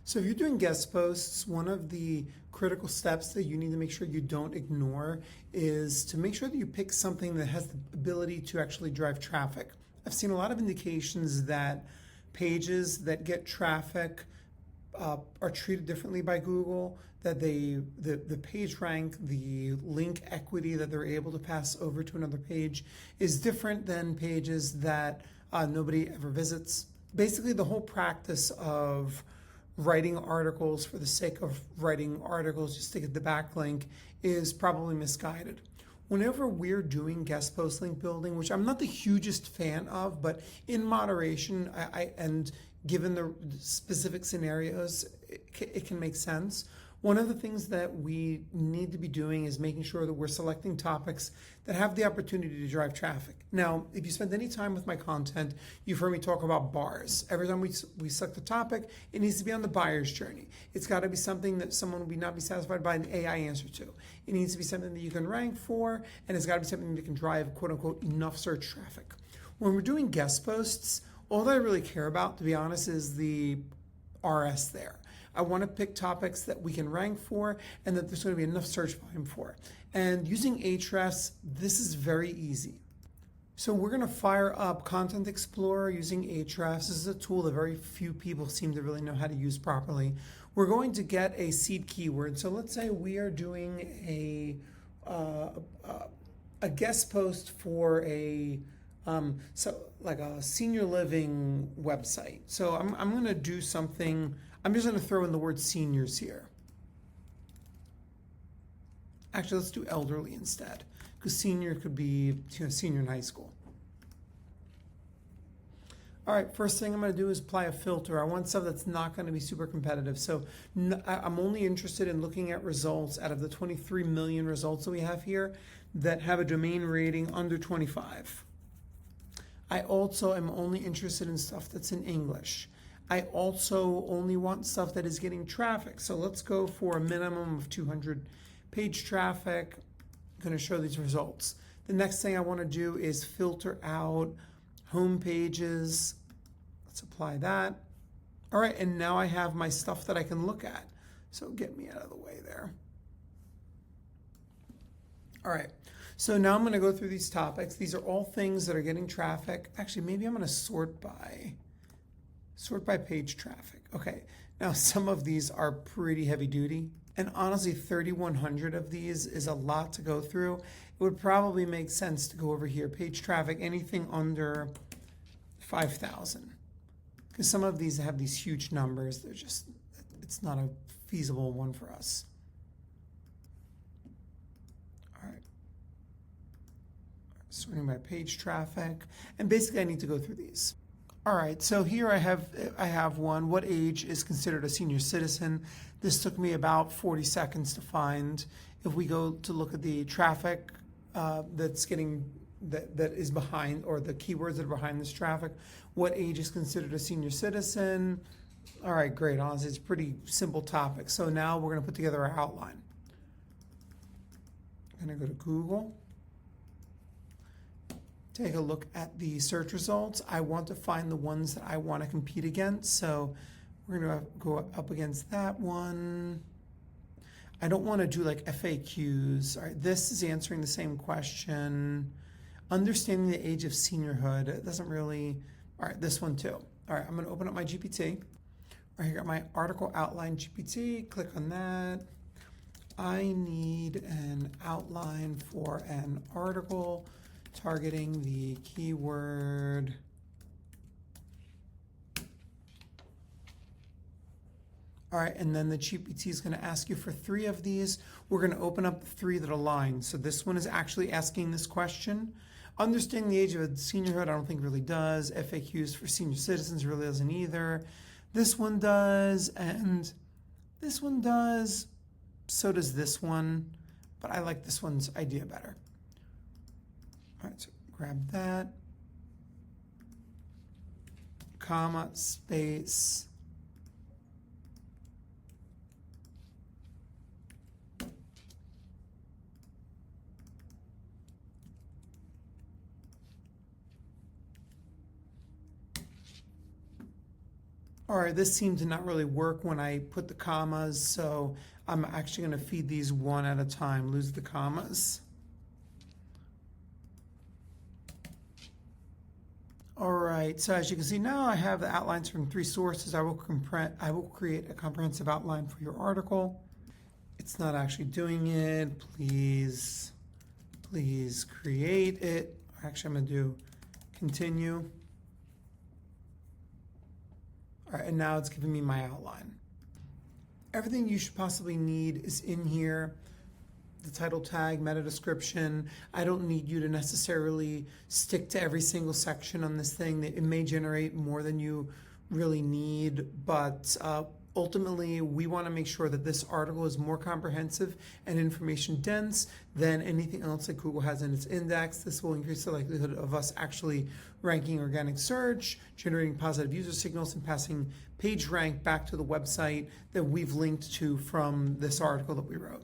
So if you're doing guest posts, one of the critical steps that you need to make sure you don't ignore is to make sure that you pick something that has the ability to actually drive traffic. I've seen a lot of indications that pages that get traffic are treated differently by Google, that the page rank, the link equity that they're able to pass over to another page is different than pages that nobody ever visits. Basically, the whole practice of writing articles for the sake of writing articles just to get the backlink is probably misguided. Whenever we're doing guest post link building, which I'm not the hugest fan of, but in moderation, and given the specific scenarios, it can make sense. One of the things that we need to be doing is making sure that we're selecting topics that have the opportunity to drive traffic. Now, if you spend any time with my content, you've heard me talk about bars. Every time we select a topic, it needs to be on the buyer's journey. It's got to be something that someone will not be satisfied by an AI answer to. It needs to be something that you can rank for, and it's got to be something that can drive, quote unquote, enough search traffic. When we're doing guest posts, all that I really care about, to be honest, is the RS there. I want to pick topics that we can rank for and that there's going to be enough search volume for. And using Ahrefs, this is very easy. So we're going to fire up Content Explorer using Ahrefs. This is a tool that very few people seem to really know how to use properly. We're going to get a seed keyword. So let's say we are doing a guest post for like a senior living website. So I'm going to do something. I'm just going to throw in the word seniors here. Actually, let's do elderly instead, because senior could be senior in high school. All right, first thing I'm going to do is apply a filter. I want stuff that's not going to be super competitive. So I'm only interested in looking at results out of the 23 million results that we have here that have a domain rating under 25. I also am only interested in stuff that's in English. I also only want stuff that is getting traffic. So let's go for a minimum of 200 page traffic. I'm going to show these results. The next thing I want to do is filter out home pages. Let's apply that. All right, and now I have my stuff that I can look at. So get me out of the way there. All right, so now I'm going to go through these topics. These are all things that are getting traffic. Actually, maybe I'm going to sort by page traffic. Okay, now some of these are pretty heavy duty, and honestly 3,100 of these is a lot to go through. It would probably make sense to go over here, page traffic, anything under 5,000, because some of these have these huge numbers. It's not a feasible one for us. All right, sorting by page traffic, and basically I need to go through these. All right, so here I have one. What age is considered a senior citizen? This took me about 40 seconds to find. If we go to look at the traffic that is behind, or the keywords that are behind this traffic, what age is considered a senior citizen? All right, great. Honestly, it's a pretty simple topic. So now we're going to put together our outline. I'm going to go to Google. Take a look at the search results. I want to find the ones that I want to compete against. So we're going to go up against that one. I don't want to do like FAQs. All right, this is answering the same question. Understanding the age of seniorhood. It doesn't really. All right, this one too. All right, I'm going to open up my GPT. All right, I got my article outline GPT. Click on that. I need an outline for an article targeting the keyword all right, and then the GPT is going to ask you for 3 of these. We're going to open up the 3 that align. So this one is actually asking this question. Understanding the age of a seniorhood, I don't think really does. FAQs for senior citizens really doesn't either. This one does, and this one does. So does this one, but I like this one's idea better. All right, so grab that, comma, space, All right, this seemed to not really work when I put the commas, so I'm actually going to feed these one at a time, lose the commas. All right, so as you can see now I have the outlines from 3 sources. I will create a comprehensive outline for your article. It's not actually doing it. Please create it. Actually, I'm going to do continue. All right, and now it's giving me my outline. Everything you should possibly need is in here. The title tag, meta description. I don't need you to necessarily stick to every single section on this thing. It may generate more than you really need, but ultimately we want to make sure that this article is more comprehensive and information dense than anything else that Google has in its index. This will increase the likelihood of us actually ranking organic search, generating positive user signals, and passing page rank back to the website that we've linked to from this article that we wrote.